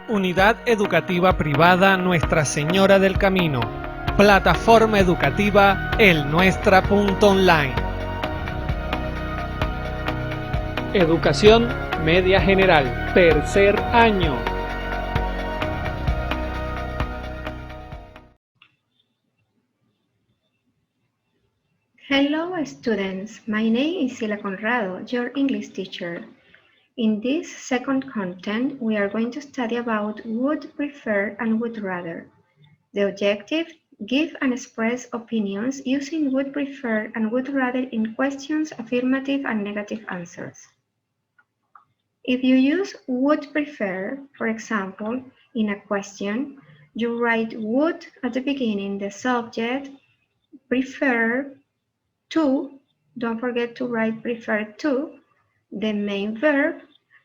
Unidad Educativa Privada Nuestra Señora del Camino. Plataforma educativa elnuestra.online. Educación Media General, tercer año. Hello students, my name is Cila Conrado, your English teacher. In this second content, we are going to study about would prefer and would rather. The objective, give and express opinions using would prefer and would rather in questions, affirmative and negative answers. If you use would prefer, for example, in a question, you write would at the beginning, the subject, prefer to, don't forget to write prefer to, the main verb,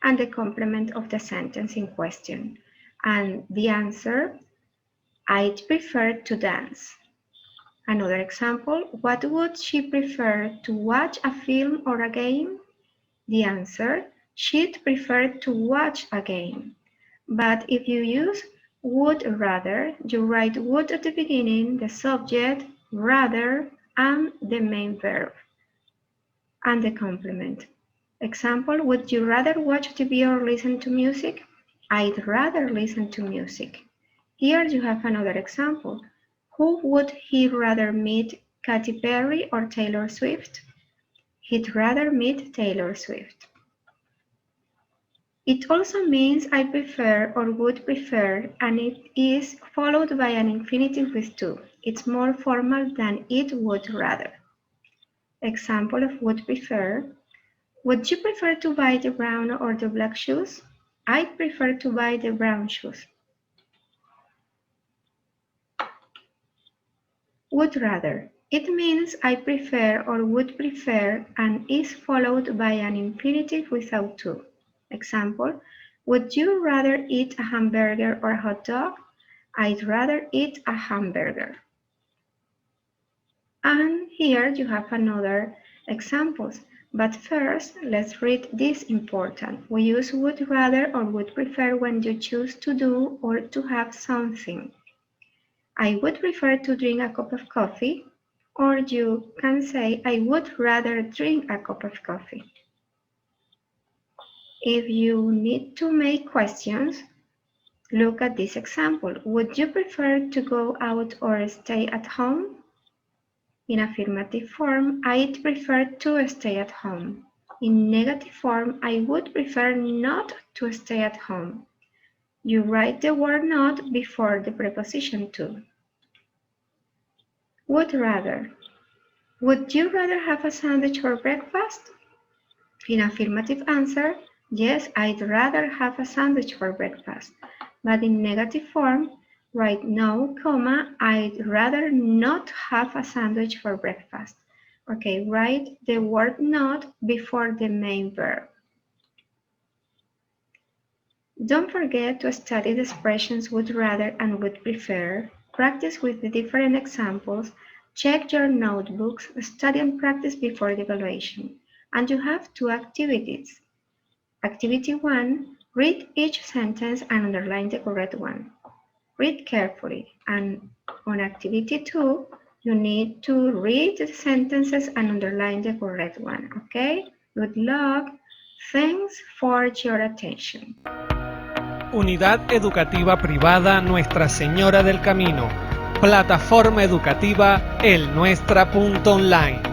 and the complement of the sentence in question. And the answer, I'd prefer to dance. Another example, what would she prefer, to watch a film or a game? The answer, she'd prefer to watch a game. But if you use would rather, you write would at the beginning, the subject, rather, and the main verb, and the complement. Example, would you rather watch TV or listen to music? I'd rather listen to music. Here you have another example. Who would he rather meet, Katy Perry or Taylor Swift? He'd rather meet Taylor Swift. It also means I prefer or would prefer, and it is followed by an infinitive with to. It's more formal than it would rather. Example of would prefer. Would you prefer to buy the brown or the black shoes? I'd prefer to buy the brown shoes. Would rather. It means I prefer or would prefer and is followed by an infinitive without to. Example, would you rather eat a hamburger or a hot dog? I'd rather eat a hamburger. And here you have another examples. But first, let's read this important. We use would rather or would prefer when you choose to do or to have something. I would prefer to drink a cup of coffee, or you can say I would rather drink a cup of coffee. If you need to make questions, look at this example. Would you prefer to go out or stay at home? In affirmative form, I'd prefer to stay at home. In negative form, I would prefer not to stay at home. You write the word not before the preposition to. Would rather. Would you rather have a sandwich for breakfast? In affirmative answer, yes, I'd rather have a sandwich for breakfast. But in negative form, write no, comma, I'd rather not have a sandwich for breakfast. Okay, write the word not before the main verb. Don't forget to study the expressions would rather and would prefer, practice with the different examples, check your notebooks, study and practice before the evaluation. And you have two activities. Activity 1, read each sentence and underline the correct one. Read carefully, and on activity 2, you need to read the sentences and underline the correct one, okay? Good luck. Thanks for your attention. Unidad Educativa Privada Nuestra Señora del Camino. Plataforma educativa elnuestra.online.